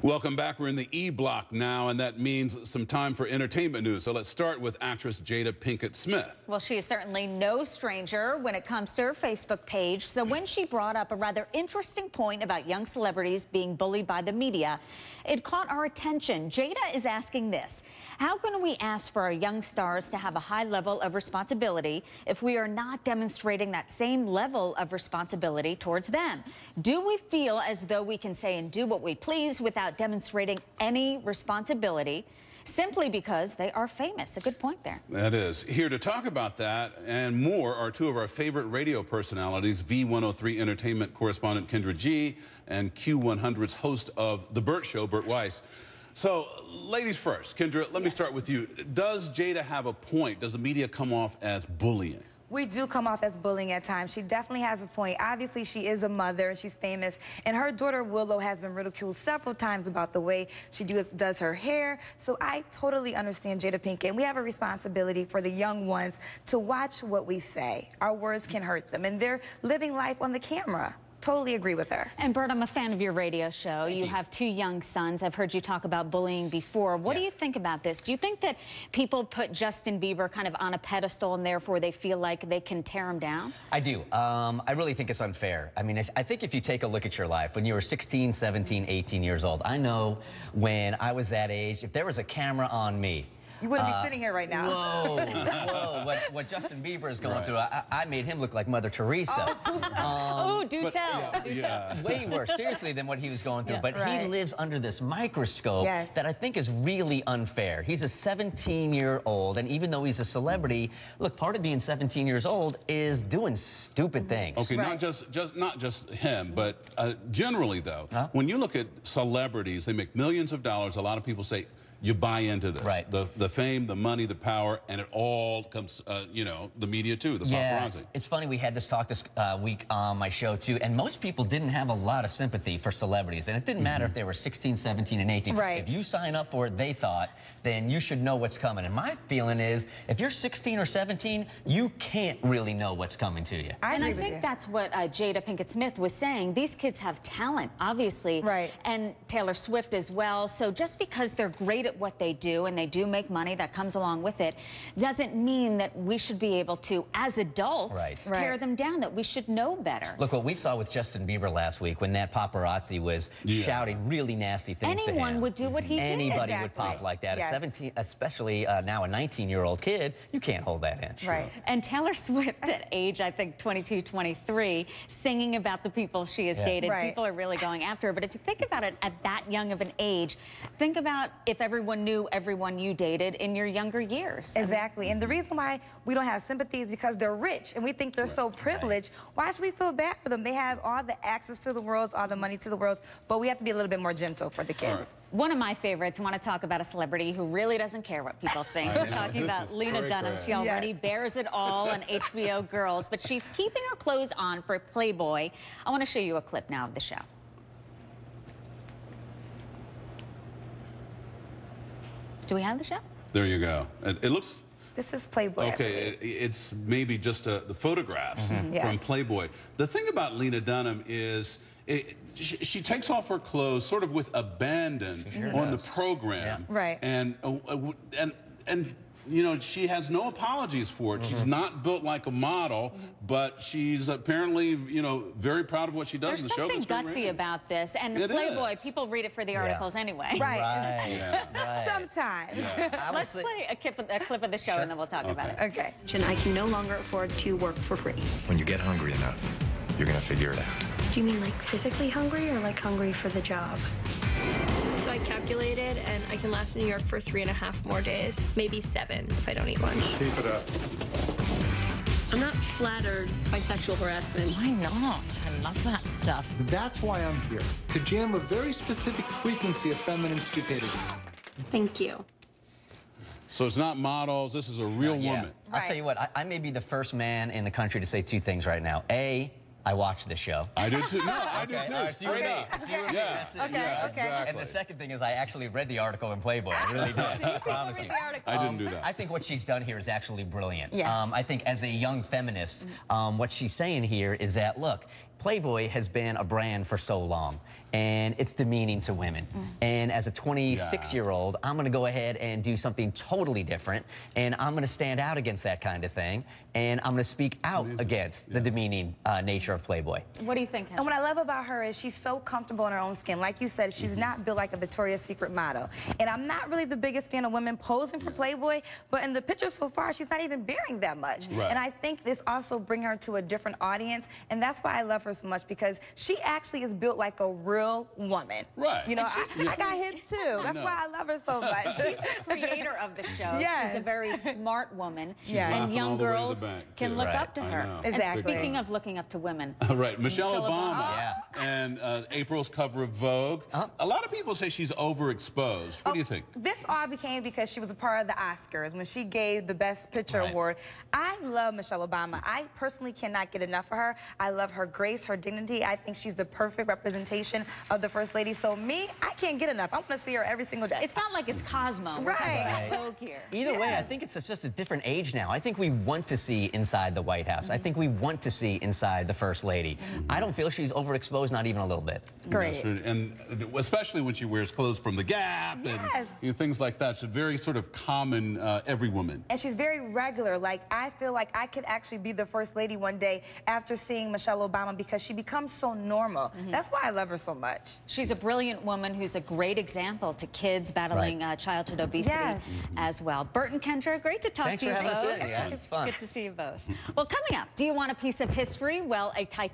Welcome back. We're in the E block now, and that means some time for entertainment news. So let's start with actress Jada Pinkett Smith. Well, she is certainly no stranger when it comes to her Facebook page. So when she brought up a rather interesting point about young celebrities being bullied by the media, it caught our attention. Jada is asking this: how can we ask for our young stars to have a high level of responsibility if we are not demonstrating that same level of responsibility towards them? Do we feel as though we can say and do what we please without demonstrating any responsibility simply because they are famous? A good point there. That is. Here to talk about that and more are two of our favorite radio personalities, V103 Entertainment correspondent Kendra G and Q100's host of The Burt Show, Burt Weiss. So, ladies first. Kendra, let me start with you. Does Jada have a point? Does the media come off as bullying? We do come off as bullying at times. She definitely has a point. Obviously, she is a mother and she's famous. And her daughter, Willow, has been ridiculed several times about the way she does her hair. So I totally understand Jada Pinkett. And we have a responsibility for the young ones to watch what we say. Our words can hurt them. And they're living life on the camera. Totally agree with her. And Bert, I'm a fan of your radio show. You have two young sons. I've heard you talk about bullying before. What do you think about this? Do you think that people put Justin Bieber kind of on a pedestal and therefore they feel like they can tear him down? I do. I really think it's unfair. I mean, I think if you take a look at your life, when you were 16, 17, 18 years old, I know when I was that age, if there was a camera on me, you wouldn't be sitting here right now. Whoa, what Justin Bieber is going through, I made him look like Mother Teresa. Do tell. Way worse, seriously, than what he was going through. But he lives under this microscope that I think is really unfair. He's a 17-year-old, and even though he's a celebrity, look, part of being 17 years old is doing stupid things. Okay, not just him, but generally, though, when you look at celebrities, they make millions of dollars. A lot of people say, you buy into this. Right. The fame, the money, the power, and it all comes, you know, the media too, the paparazzi. It's funny, we had this talk this week on my show too, and most people didn't have a lot of sympathy for celebrities, and it didn't matter if they were 16, 17, and 18. Right. If you sign up for it, they thought, then you should know what's coming. And my feeling is, if you're 16 or 17, you can't really know what's coming to you. And I think that's what Jada Pinkett Smith was saying. These kids have talent, obviously. Right. And Taylor Swift as well. So just because they're great at what they do, and they do make money that comes along with it, doesn't mean that we should be able to, as adults, tear them down, that we should know better. Look what we saw with Justin Bieber last week when that paparazzi was shouting really nasty things to him. Anyone would do what he did. Anybody would pop like that. Yes. 17, especially now a 19-year-old kid, you can't hold that in. Right. And Taylor Swift at age, I think, 22, 23, singing about the people she has dated. People are really going after her. But if you think about it at that young of an age, think about if everyone knew everyone you dated in your younger years. Exactly. And the reason why we don't have sympathy is because they're rich and we think they're so privileged. Why should we feel bad for them? They have all the access to the world, all the money to the world, but we have to be a little bit more gentle for the kids. One of my favorites, I want to talk about a celebrity who really doesn't care what people think. We're talking about Lena Dunham. She already bears it all on HBO Girls, but she's keeping her clothes on for Playboy. I want to show you a clip now of the show. Do we have the show? There you go. It looks... This is Playboy. Okay, it's maybe just the photographs from Playboy. The thing about Lena Dunham is she takes off her clothes sort of with abandon on the program. Right. And you know, she has no apologies for it. She's not built like a model, but she's apparently, you know, very proud of what she does in the show. There's something gutsy about this. And Playboy, people read it for the articles anyway. Sometimes. Let's play a clip of the show and then we'll talk about it. Okay. And I can no longer afford to work for free. When you get hungry enough, you're gonna figure it out. Do you mean like physically hungry or like hungry for the job? So I calculated, and I can last in New York for 3.5 more days, maybe 7 if I don't eat lunch. Keep it up. I'm not flattered by sexual harassment. Why not? I love that stuff. That's why I'm here, to jam a very specific frequency of feminine stupidity. Thank you. So it's not models, this is a real woman. I'll tell you what, I may be the first man in the country to say 2 things right now. A, I watched the show. I did too. No, I did too. Straight up. Exactly. And the second thing is I actually read the article in Playboy. I really did. I promise you. I didn't do that. I think what she's done here is actually brilliant. Yeah. I think as a young feminist, what she's saying here is that, look, Playboy has been a brand for so long. and it's demeaning to women. And as a 26-year-old, I'm going to go ahead and do something totally different, and I'm going to stand out against that kind of thing, and I'm going to speak out against the demeaning nature of Playboy. What do you think, Kendra? And what I love about her is she's so comfortable in her own skin. Like you said, she's not built like a Victoria's Secret model. And I'm not really the biggest fan of women posing for Playboy, but in the pictures so far, she's not even bearing that much. And I think this also brings her to a different audience, and that's why I love her so much, because she actually is built like a real woman. You know, I got hits too. That's why I love her so much. She's the creator of the show. She's a very smart woman, and young girls can look up to her. Exactly. And speaking of looking up to women. Michelle Obama and April's cover of Vogue. A lot of people say she's overexposed. What do you think? This all became because she was a part of the Oscars when she gave the Best Picture award. I love Michelle Obama. I personally cannot get enough of her. I love her grace, her dignity. I think she's the perfect representation of the First Lady. So me, I can't get enough. I'm going to see her every single day. It's not like it's Cosmo. We're talking about Vogue here. Either way, I think it's just a different age now. I think we want to see inside the White House. I think we want to see inside the First Lady. I don't feel she's overexposed, not even a little bit. Great. And especially when she wears clothes from the Gap and things like that. She's very sort of common, every woman. And she's very regular. Like, I feel like I could actually be the First Lady one day after seeing Michelle Obama, because she becomes so normal. That's why I love her so much. She's a brilliant woman who's a great example to kids battling childhood obesity as well. Bert and Kendra, great to talk to you both. It's fun. Good to see you both. Well, coming up, do you want a piece of history? Well, a Titanic